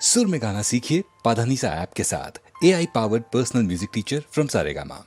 सुर में गाना सीखिए पाधानीसा ऐप के साथ। AI powered personal music teacher from Saregama.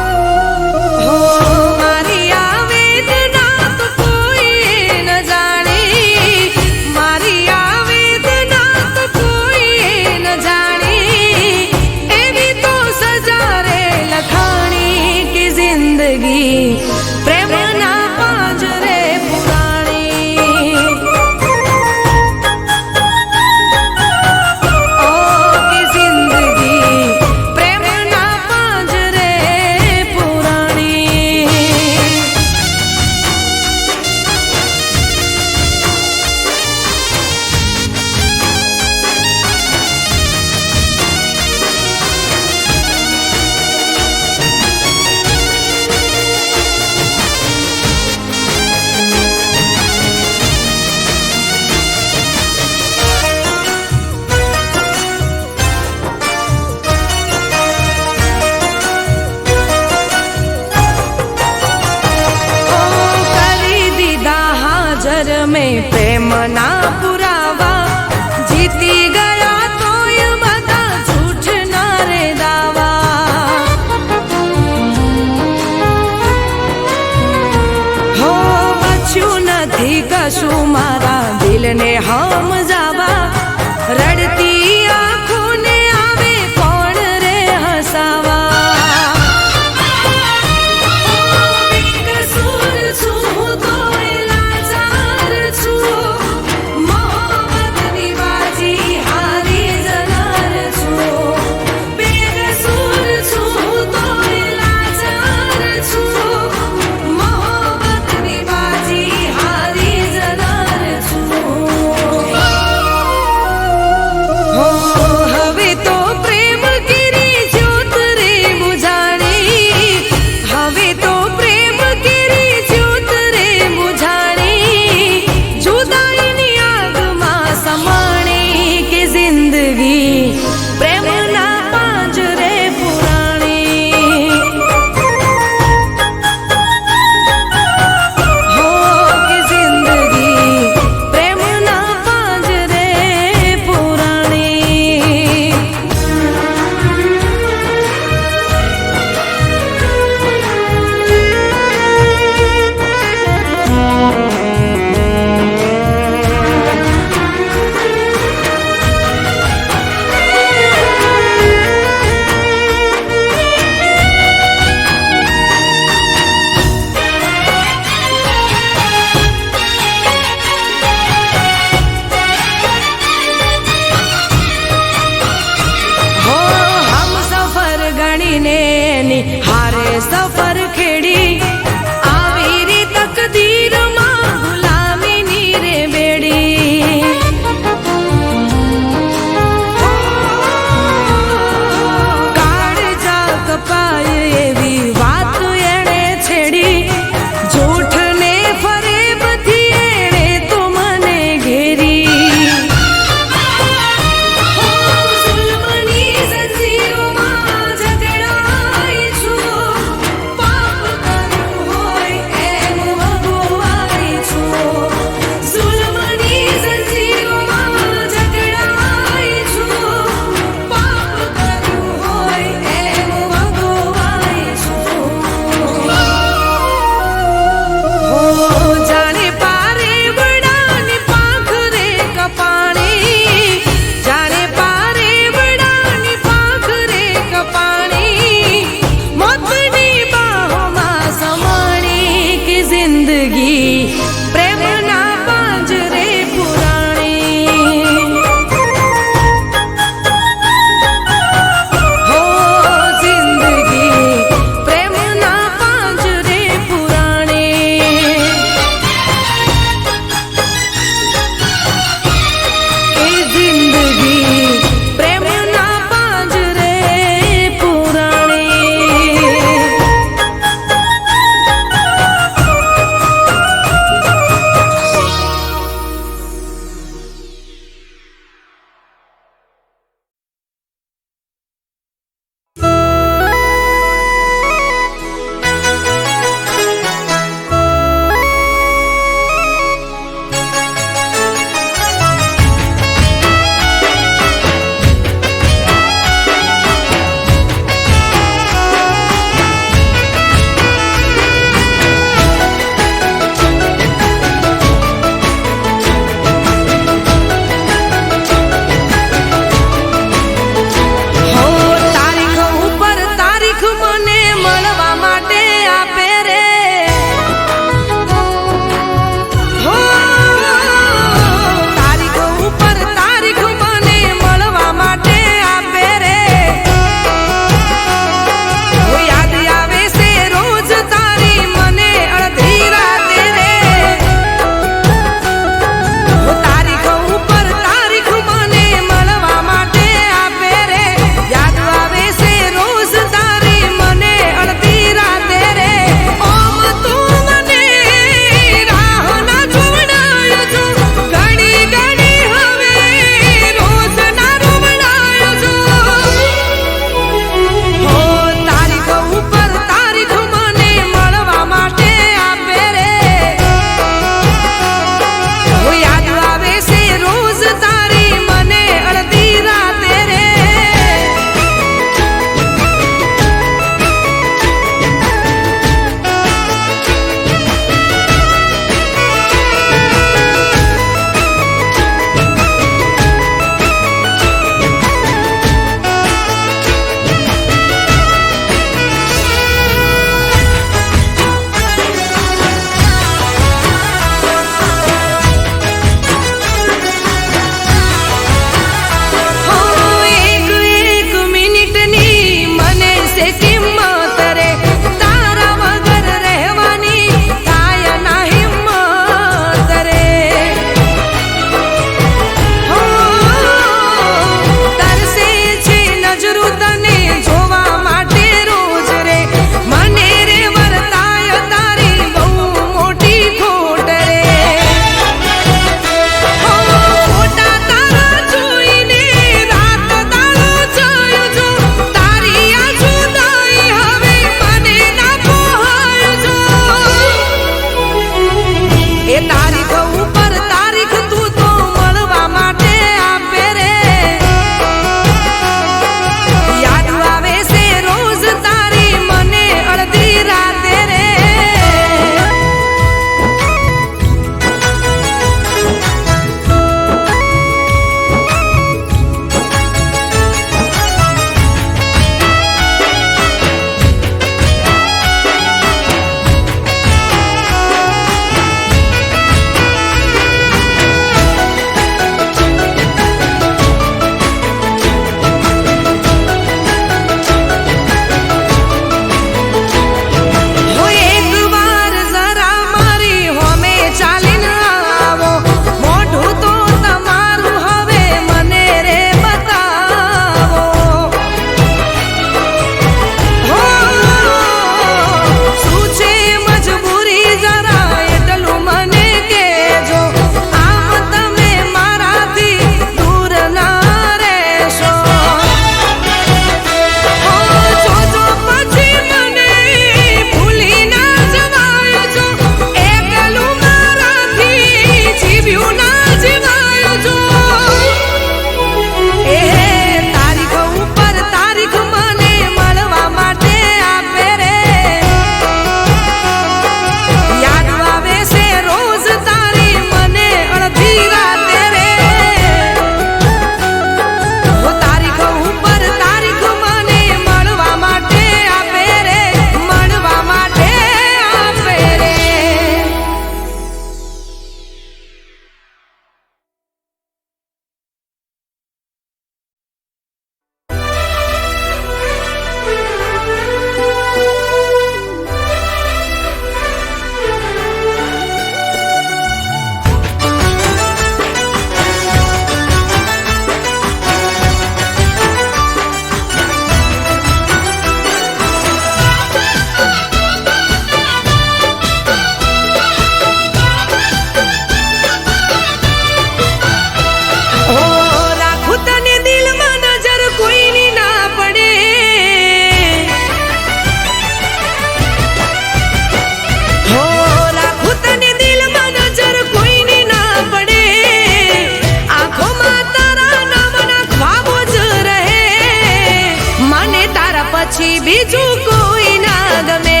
પછી બીજું કોઈ ના ગમે.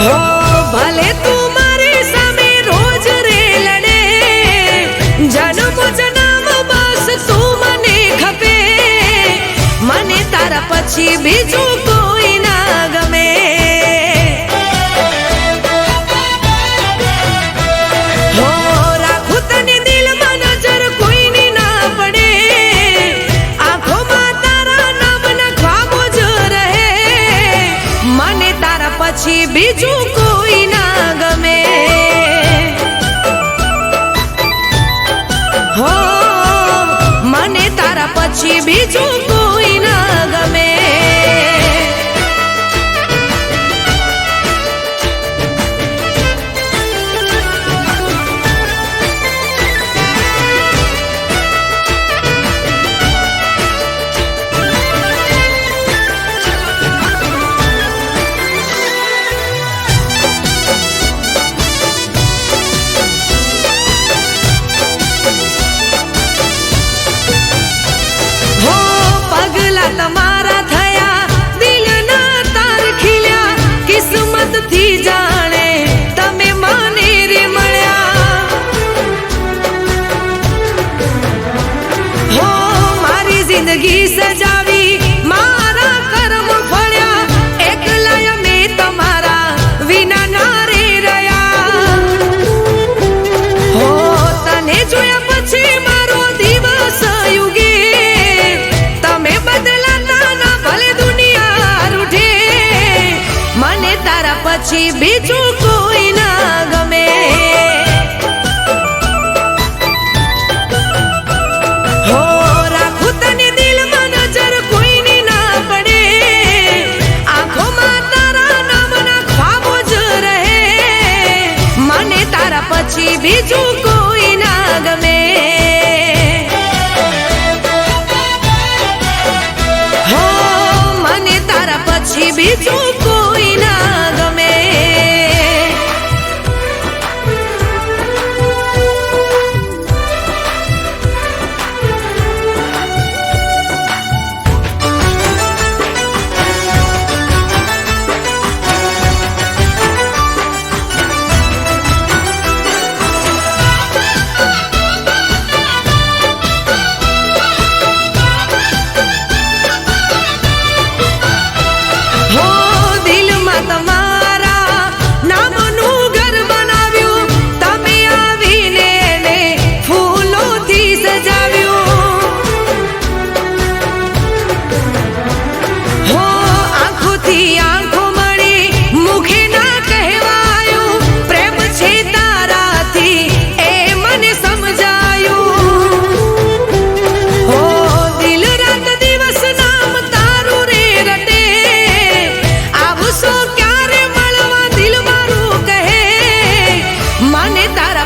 હો ભલે તું મારી સામે રોજ રે લડે, જન્મ જન્મ બસ તું મને ખપે, મને તારા પછી બીજું કોઈ ના ગમે. હો રાખું તને દિલમાં નજર કોઈની ના પડે, આંખોમાં તારા નામના ખ્વાબો જ રહે, મને તારા પછી બીજું કોઈ ના ગમે. હો મને તારા પછી બીજું કોઈ ના ગમે. તમારા થયા દિલના તાર ખીલ્યા, કિસ્મત થી જાણે તમે મને રે મળ્યા. હો મારી જિંદગી સજાવી મારા કર્મ ફળ્યા, એકલા મેં તમારા વિના ના રે રહ્યા. હો તને જોયા પછી મારો દિવસ યુગે, તમે બદલાતા ના ભલે દુનિયા રૂઠે, મને તારા પછી બીજું કોઈ ના ગમે. હો રાખું તને દિલમાં નજર કોઈની ના પડે, આંખોમાં તારા નામના ખ્વાબો જ રહે, મને તારા પછી બીજું કોઈ ના ગમે. પછી બીજું કોઈ ના ગમે.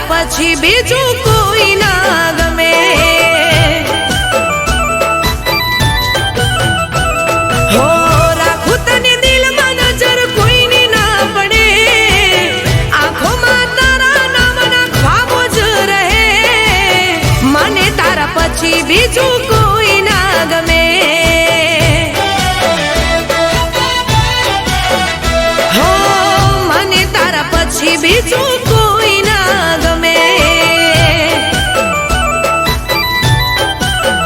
પછી બીજું કોઈ ના ગમે. હો રાખું તને દિલમાં નજર કોઈની ના પડે, આંખોમાં તારા નામના ખ્વાબો જ રહે, મને તારા પછી બીજું કોઈ ના ગમે. હો મને તારા પછી બીજું કોઈ ના ગમે.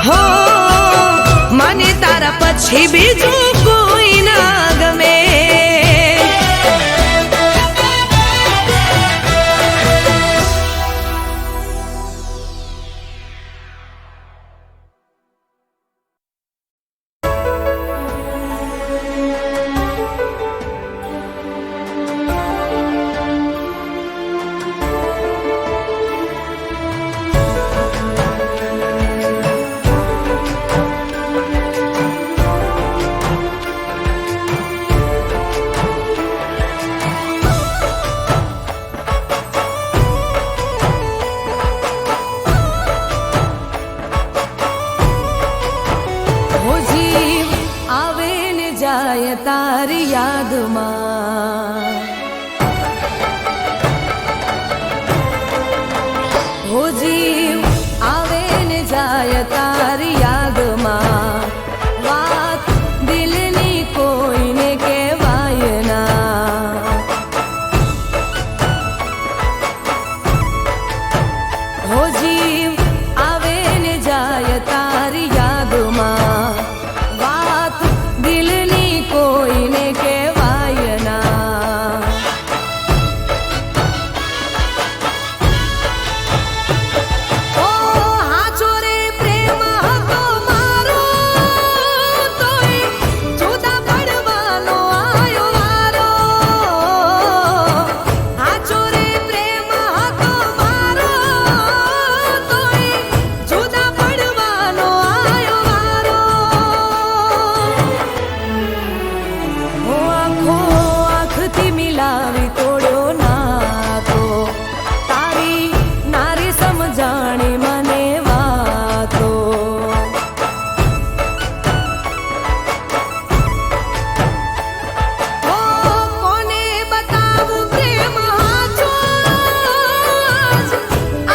હો મને તારા પછી બીજું કોઈ ના ગમે. જાય તારી યાદમાં હો જીવ આવે ને જાય તારી તારી યાદમાં વાત દિલની કોઈને કહેવાય ના હો જીવ આવે ને જાય તારી યાદમાં વાત દિલની કોઈને કહેવાય ના ઓ હાચો રે પ્રેમ હતો મારો તોય જુદા પડવાનો આયો વારો હાચો રે પ્રેમ હતો મારો તોય જુદા પડવાનો આયો વારો હો આખો આંખથી મિલાવી તોડ્યો નાતો તારી નારી સમજાણી મને વાતો ઓ કોને બતાવું પ્રેમ હાચો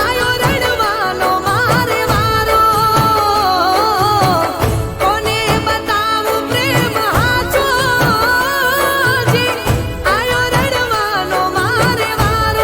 આયો રડવાનો મારે વારો કોને બતાવું પ્રેમ હાચો આયો રડવાનો મારે વારો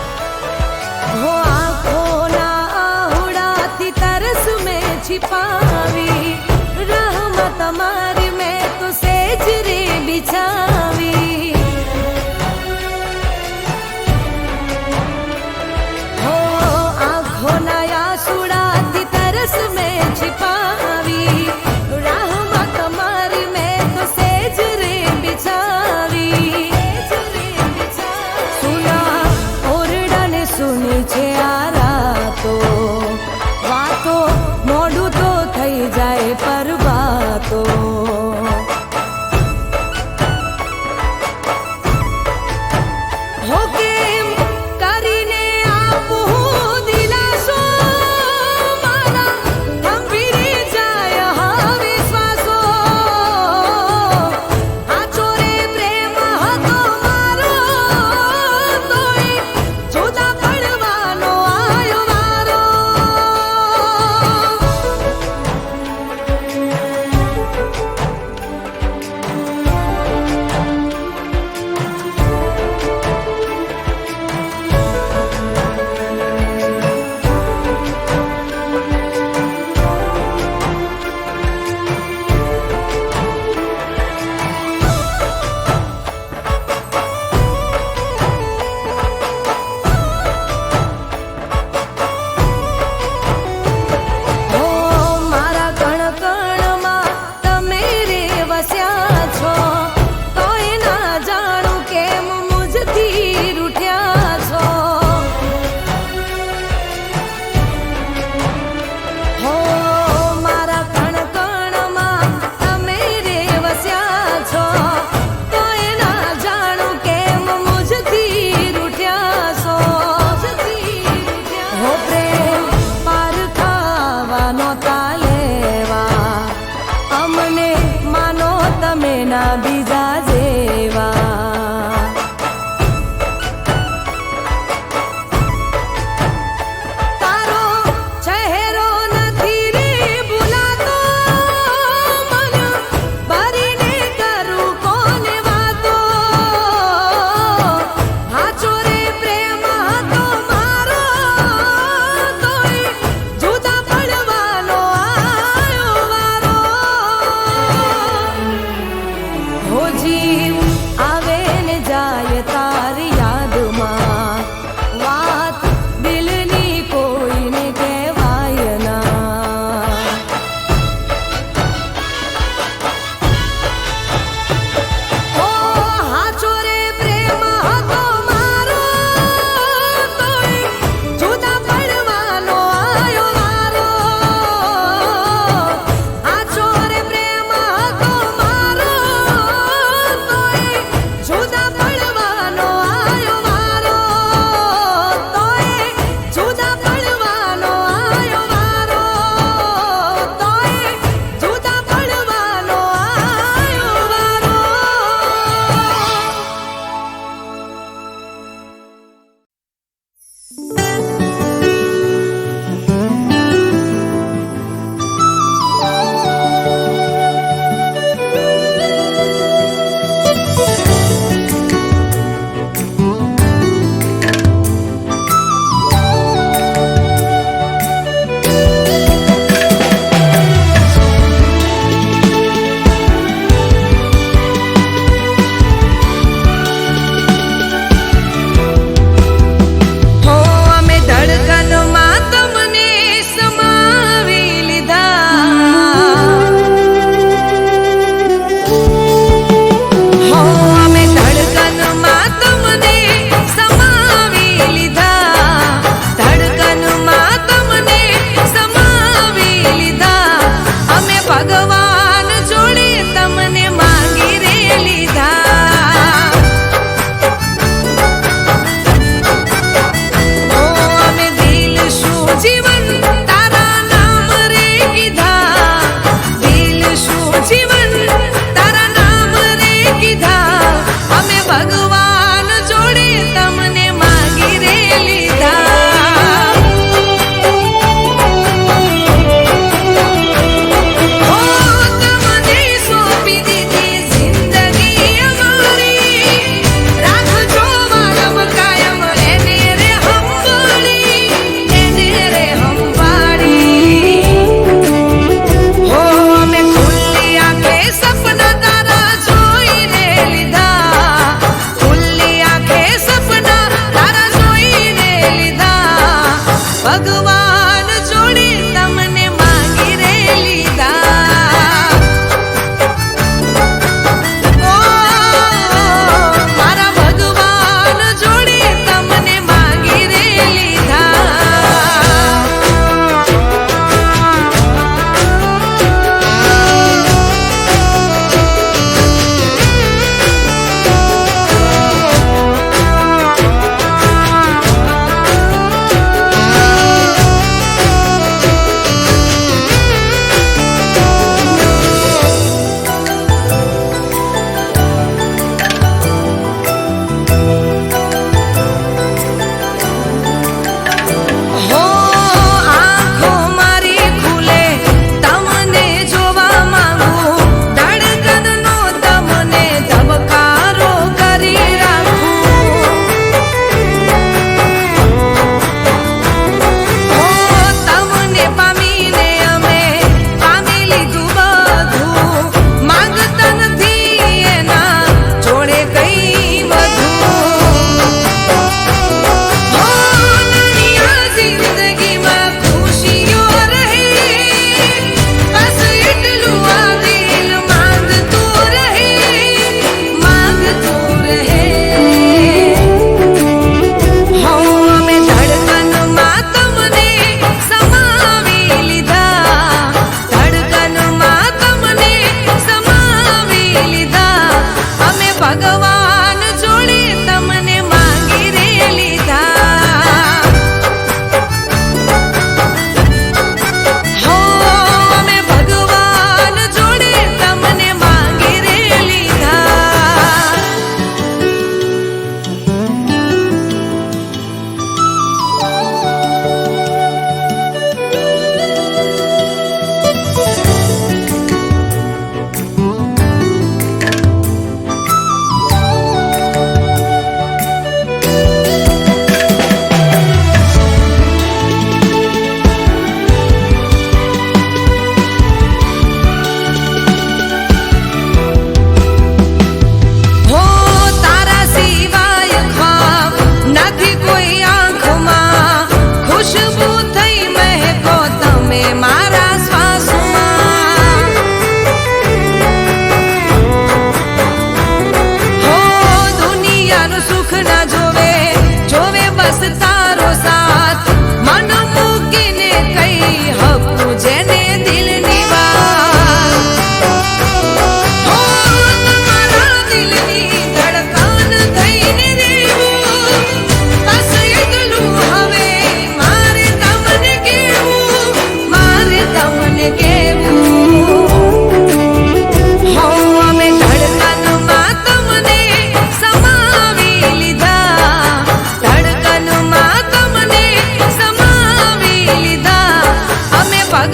हो आँखों आहुड़ाती तरस में छिपावी रहमत हमारी मैं तो सेज रे बिछावी हो आँखों आहुड़ाती तरस में छिपावी रहमत हमारी मैं तो सेज रे बिछावी सुना ઓરડાને સુની છે આ રાતો વાતો મોડું તો થઈ જાય પર વાતો હો કેમ કરીને આપું દિલાસો મારા થંભી જાય હવે શ્વાસો હાચો રે પ્રેમ હતો મારો તોય જુદા પડવાનો આયો વારો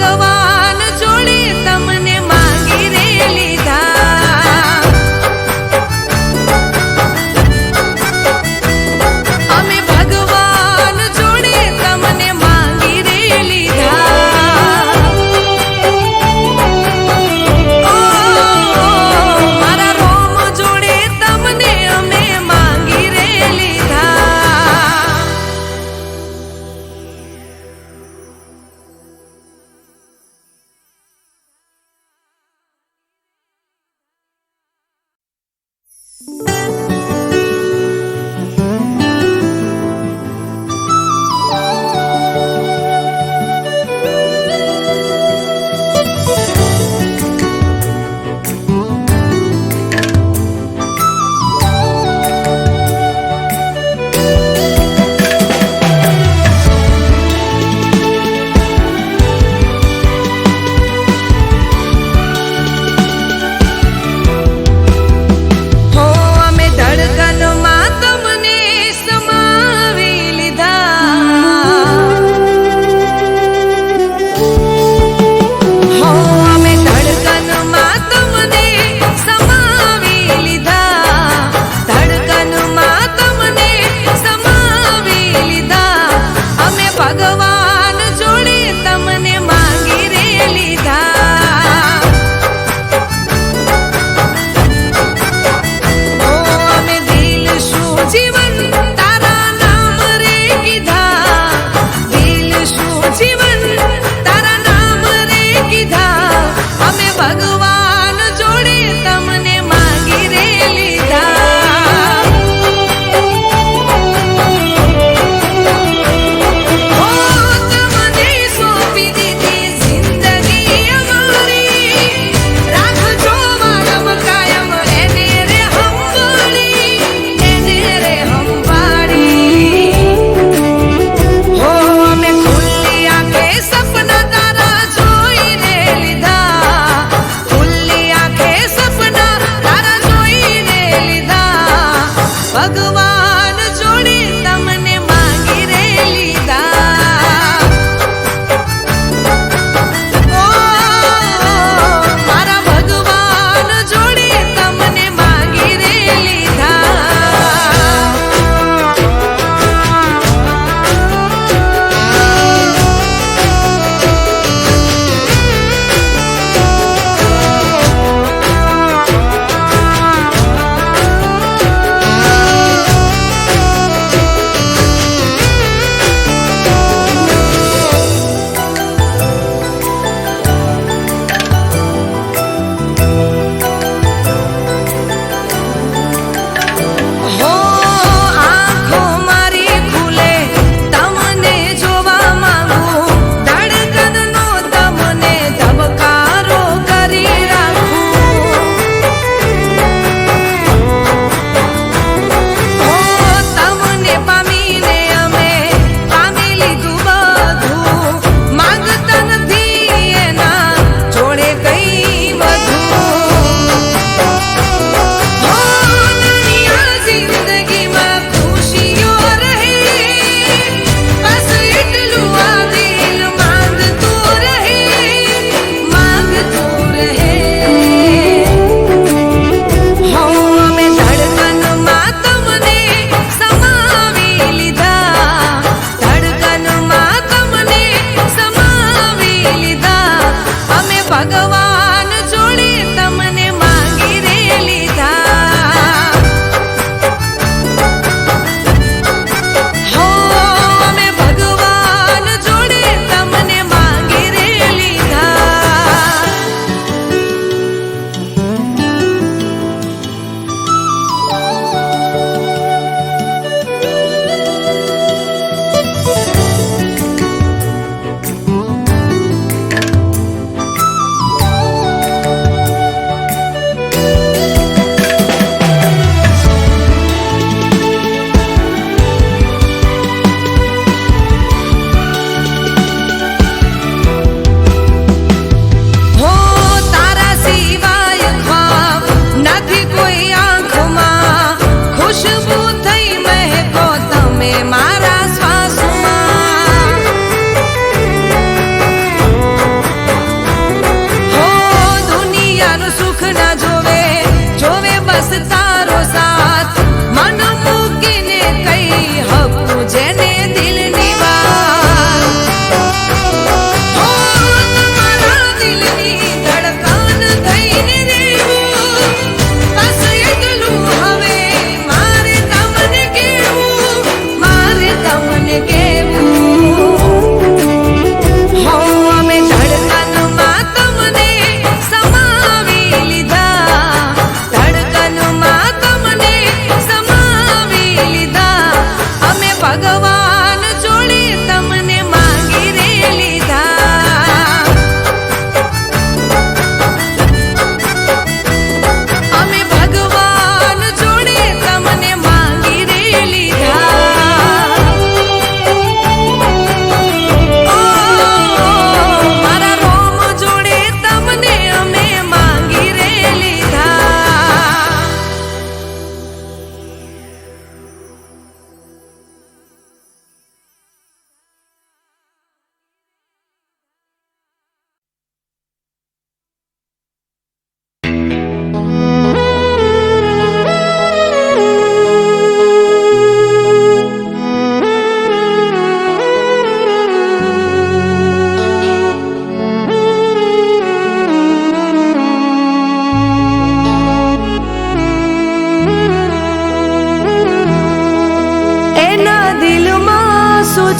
ભગવાન જોડે તમને માંગી રે લીધા. અમે ભગવાન જોડે તમને માંગી રે લીધા. ઓ મારા રોમ જોડે તમને અમે માંગી રે લીધા. હો અમે ધડકનમાં તમને સમાવી લીધા. હો અમે ધડકનમાં તમને સમાવી લીધા. ધડકનમાં તમને સમાવી લીધા. અમે ભગવાન જોડે તમને માંગી રે લીધા. ઓ અમે દિલ શું જીવન તારા નામ રે કીધા. દિલ શું જીવન તારા નામ રે કીધા. અમે ભગવાન જોડે તમને માંગી રે લીધા. ઓ તમને સોંપી દીધી જિંદગી અમારી. રાખજો વારમ કાયમ એને રે હંભાળી. એને રે હંભાળી. હો અમે ખુલ્લી આંખે સપના તારા જોઈ રે લીધા.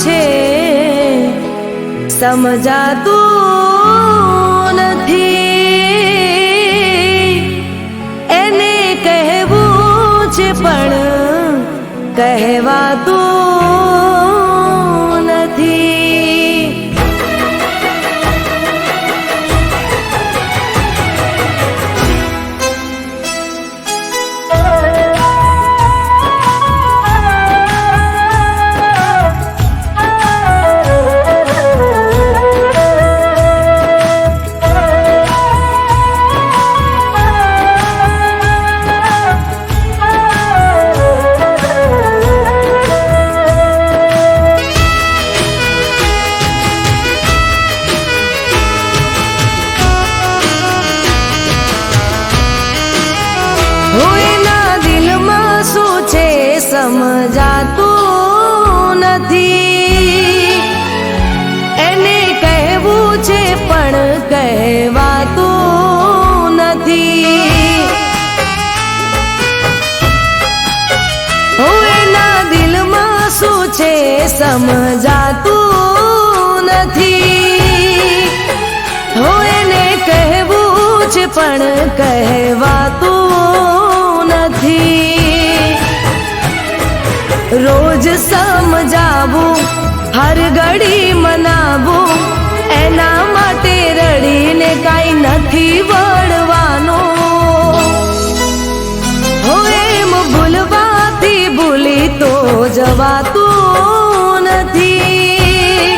છે સમજાતું નથી. એને કહેવું છે પણ કહેવાતું નથી. સમજાતું નથી. એને કહેવું છે પણ કહેવાતું નથી. એના દિલમાં શું છે સમજાતું નથી. એને કહેવું છે પણ કહેવાતું નથી. રોજ સમજાવું, હર ઘડી મનાવું, એના માટે રડીને કાંઈ નથી વળવાનું. એમ ભૂલવાથી ભૂલી તો જવાતું નથી.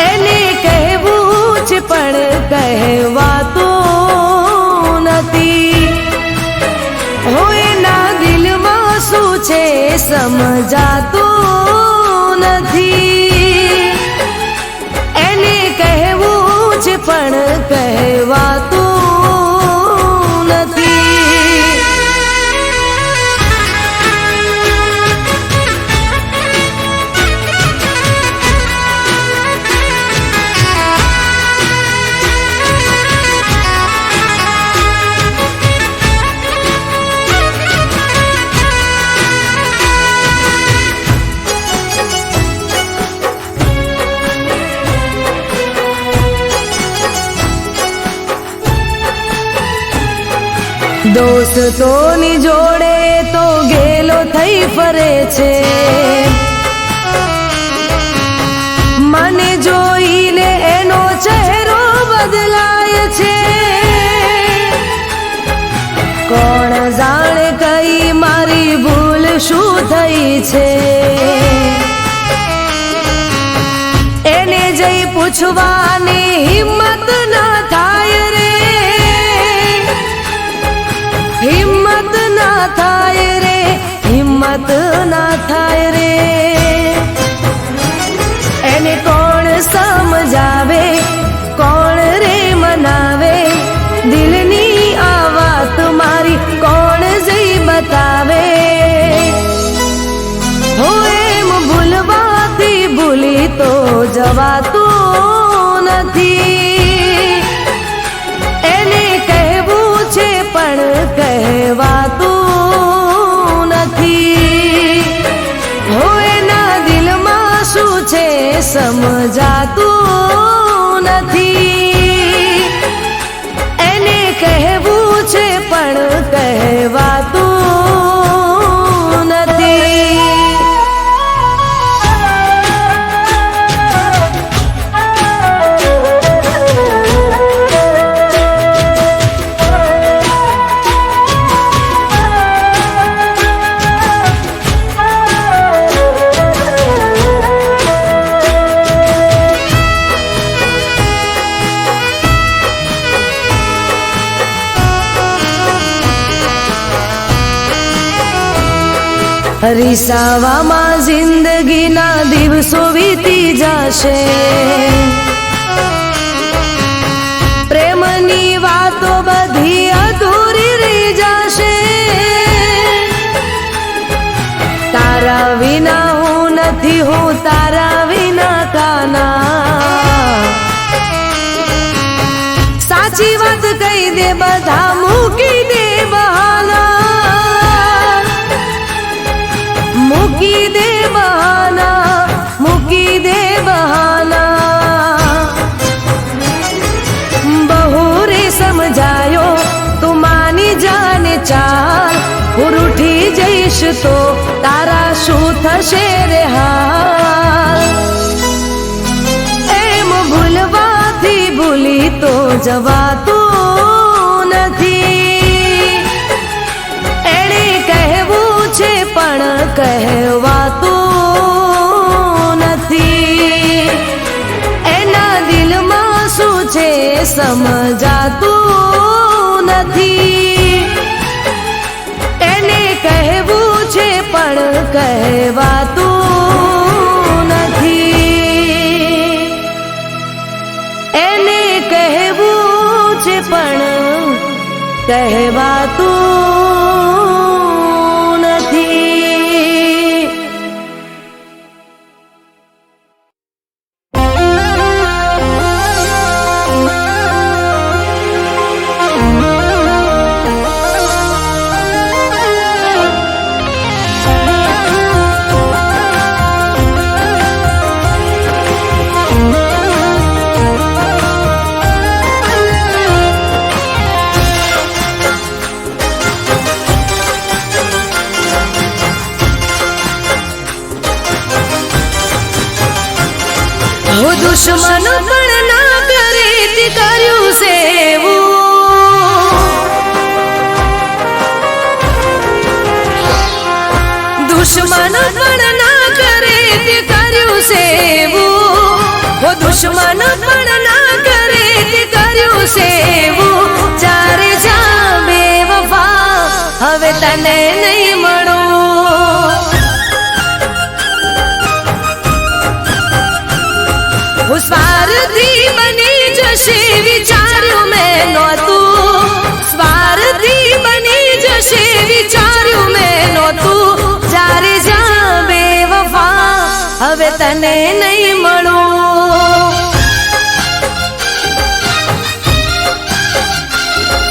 એને કહેવું છે પણ કહેવાતું નથી. એના દિલમાં શું છે સમજાતું નથી. એને કહેવું છે પણ કહેવાતું નથી. દોસ્તોની જોડે તો ગેલો થઈ ફરે છે. મને જોઈને એનો ચહેરો બદલાય છે. કોણ જાણે કઈ મારી ભૂલ શું થઈ છે. એને જઈ પૂછવાની હિંમત ના થાય રે. હિંમત ના થાય રે. હિંમત ના થાય રે. એને કોણ સમજાવે, કોણ રે મનાવે. દિલની આ વાત મારી કોણ જઈ બતાવે. એમ ભૂલવાથી ભૂલી તો જવાતું નથી. એને કહેવું છે પણ કહેવાતું નથી. એના દિલમાં શું છે સમજાતું નથી. એને કહેવું છે પણ કહેવાતું નથી. રીસાવામાં જિંદગીના દિવસો વીતી જશે. પ્રેમની વાતો બધી અધૂરી રહી જશે. તારા વિના હું નથી, હું તારા વિના કાના. સાચી વાત કહી દે, બધા મૂકી દે બહાના. મૂકી દે બહાના, કરીશ તો તારા શું થશે રે હાલ. એમ ભૂલવાથી ભૂલી તો જવાતું નથી. એણે કહેવું છે પણ કહેવાતું નથી. એના દિલમાં શું છે સમજાતું નથી. એને કહેવું છે પણ કહેવાતું નથી. એને કહેવું છે પણ કહેવાતું નથી. હો દુશ્મન પણ ના કરે તે કર્યું સેવું. દુશ્મન પણ ના કરે તે કર્યું સેવું. હો દુશ્મન પણ ના કરે તે કર્યું સેવું. ચારે જા બેવફા હવે તને નહીં મળું. સ્વાર્થી બની જશે વિચાર્યું મેં નહોતું. સ્વાર્થી બની જશે વિચાર્યું મેં નહોતું. ચારે જા બેવફા હવે તને નહીં મળું.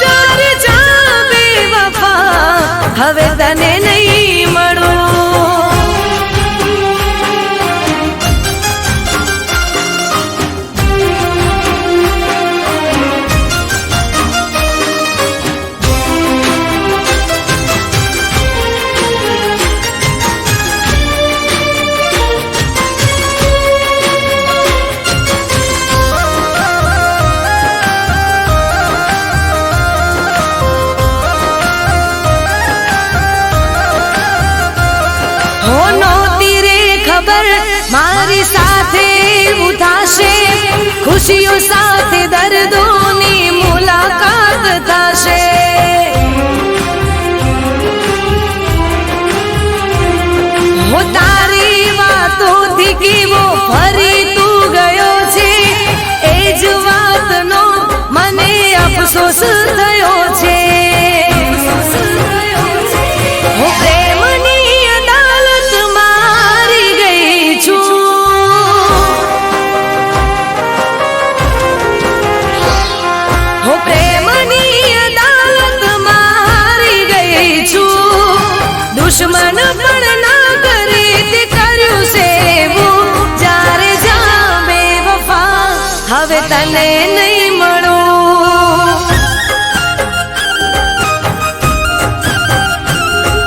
ચારે જા બેવફા હવે તને નહીં મળું. મારી સાથે એવું થશે. ખુશીઓ સાથે દર્દોની મુલાકાત થશે. હો તારી વાતોથી કેવો ફરી તું ગયો છે. એ જ વાતનો મને અફસોસ થયો છે. હો પ્રેમની અદાલત મારી ગઈ છું. હો પ્રેમની અદાલત મારી ગઈ છું. દુશ્મન પણ ના કરે તે કર્યું સેવું. જ્યારે જા બેવફા હવે તને નહીં મળું.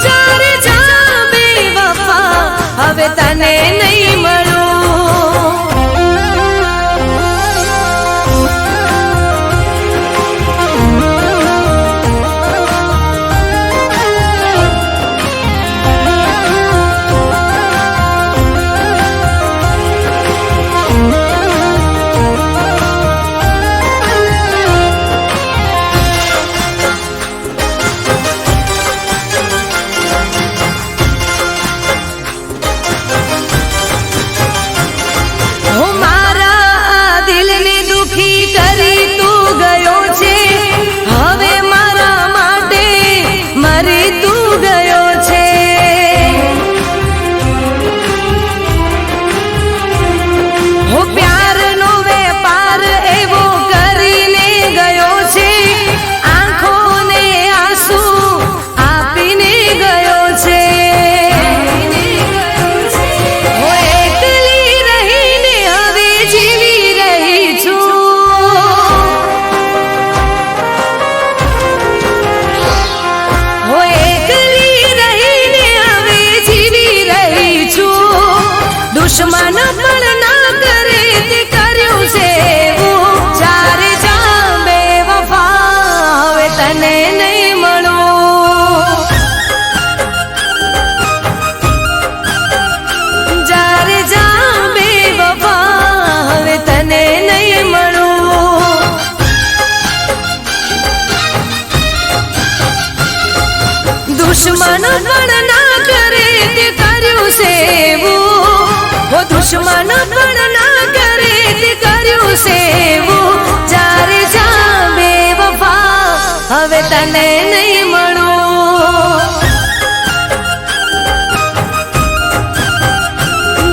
જ્યારે જા બેવફા હવે તને નહીં મળું. દુશ્મન પણ ના કરે તે કર્યું સેવું, ઓ દુશ્મન પણ ના કરે તે કર્યું સેવું. જ્યારે જા બેવફા હવે તને નહીં મળું,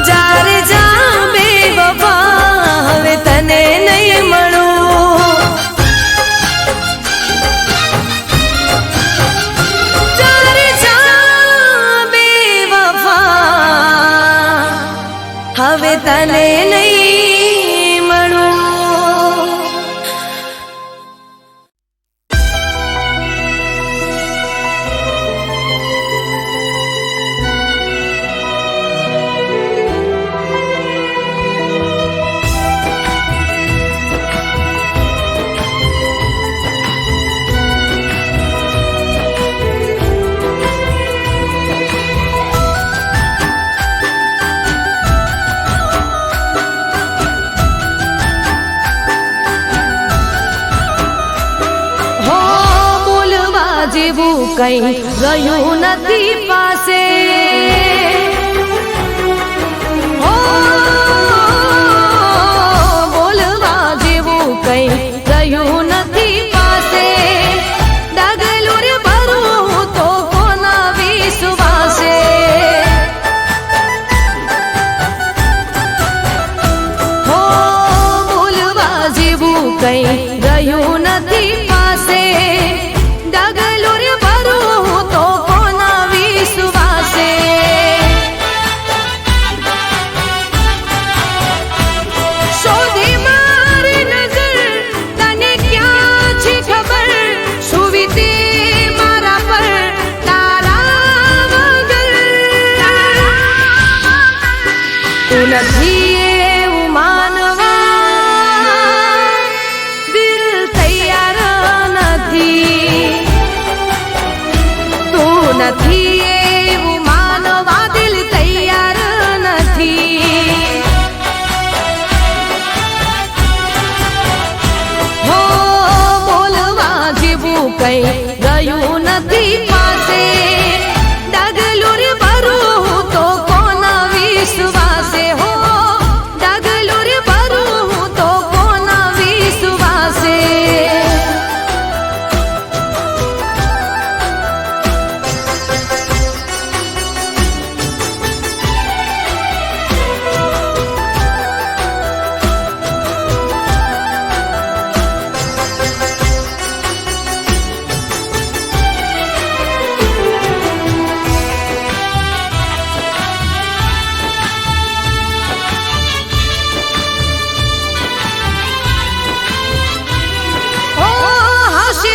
જ્યારે જા બેવફા હવે તને નહીં મળું, જ્યારે જા બેવફા હવે તને નહીં મળું. જેવું કઈ રહ્યું નથી પાસે, હો બોલવા જેવું કઈ રહ્યું નથી પાસે. ડગલું રે ભરું તો કોના વિશ્વાસે, હો બોલવા જેવું કઈ રહ્યું નથી પાસે. નથી એવું માનવા દિલ તૈયાર નથી, તું નથી એવું માનવા દિલ તૈયાર નથી. હો બોલવા જેવું કઈ રહ્યું નથી પાસે. ડગલું રે ભરું તો કોના વિશ્વાસે, હો ડગલું રે ભરું તો કોના વિશ્વાસે.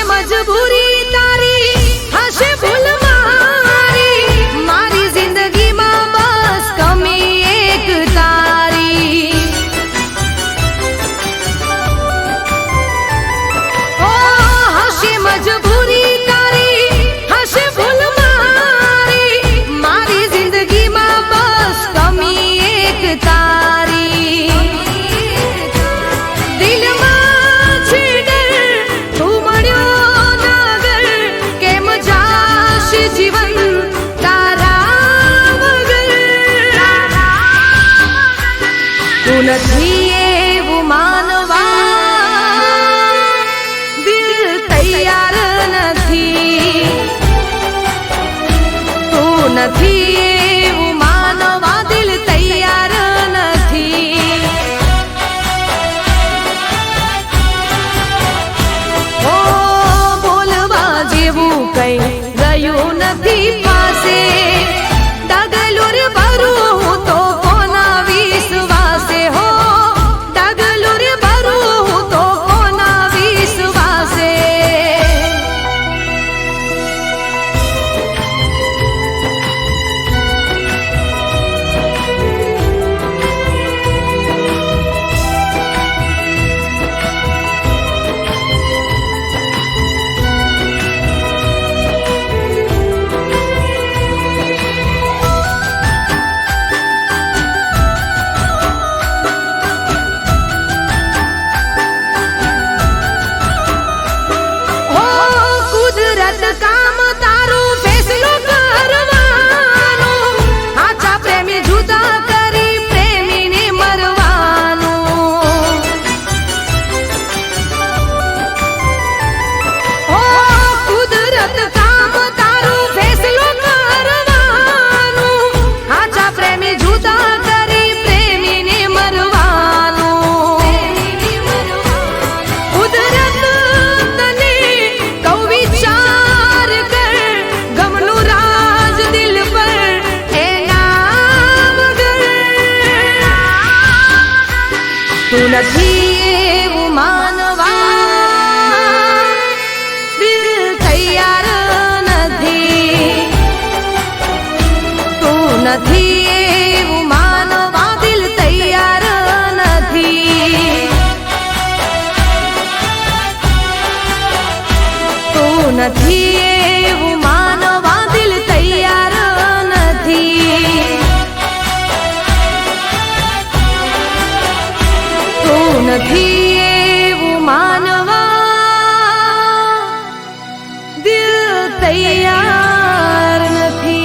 મજબૂરી તારી હશે ભૂલ મારી, મારી જિંદગીમાં બસ કમી એક તારી. ઓ હશે મજબૂરી તારી હશે ભૂલ મારી, મારી જિંદગીમાં બસ કમી એક તારી. દિલમાં છે ડર તું જીવન તારા વગર, તું નથી એવું માનવા દિલ તૈયાર નથી, તું નથી એવું માનવા દિલ તૈયાર નથી. ઓ બોલવા જેવું કઈ રહ્યું નથી પાસે. ડગલું રે ભરું તો કોના વિશ્વાસે, હો નથી એવું માનવા દિલ તૈયાર નથી. તું નથી એવું માનવા દિલ તૈયાર નથી. તું નથી એવું માનવા દિલ તૈયાર નથી. તું નથી એવું માનવા દિલ તૈયાર નથી.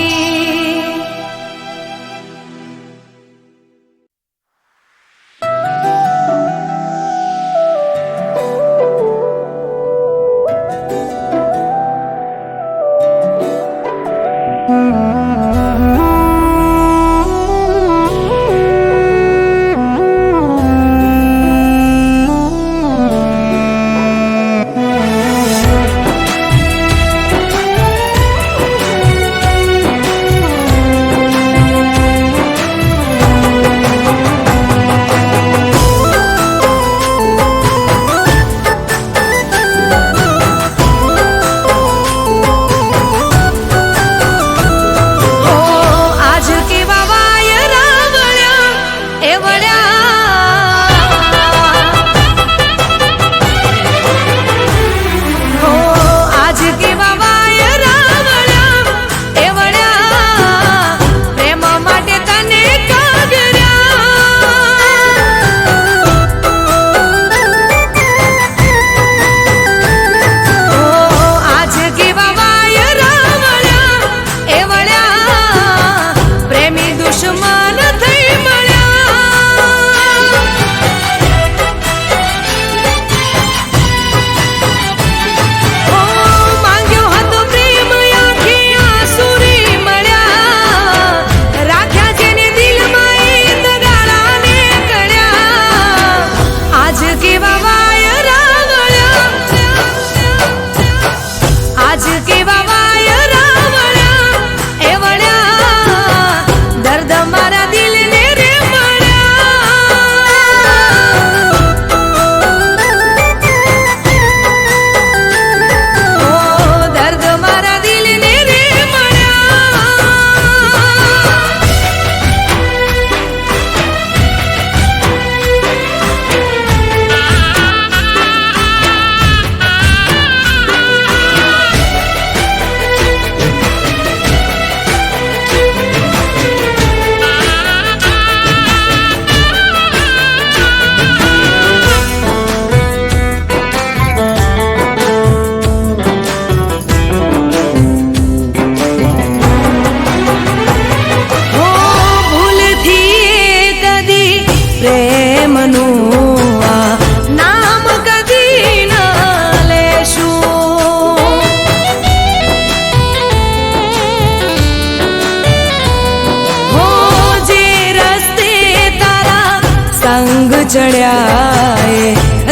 ચડ્યા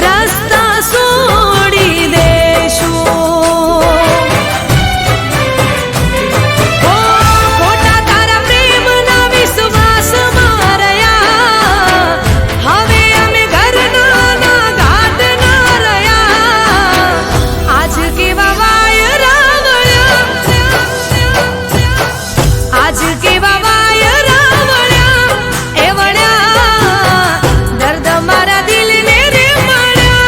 રસ્તા છોડી દેશું. ખોટા તારા પ્રેમના વિશ્વાસમાં રહ્યા. હવે અમે ઘરના ઘાટ ના રહ્યા. આજ કેવા વાયરા વળ્યા. આજ કેવા વાયરા વળ્યા. એ વળ્યા દર્દ મારા દિલને રે મળ્યા.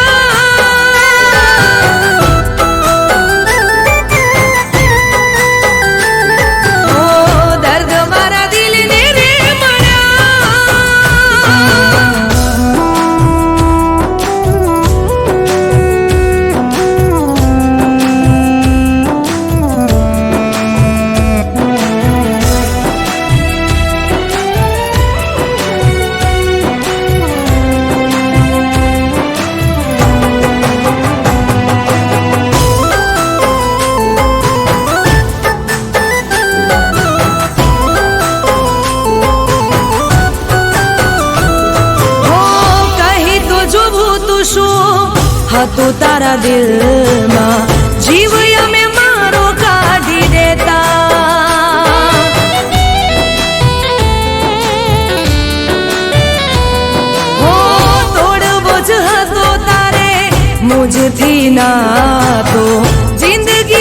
ઓ દર્દ મારા દિલને રે હતું તારા દિલમાં જીવ અમે મારો કાઢી દેતા. હો તોડવો વિના તો જિંદગી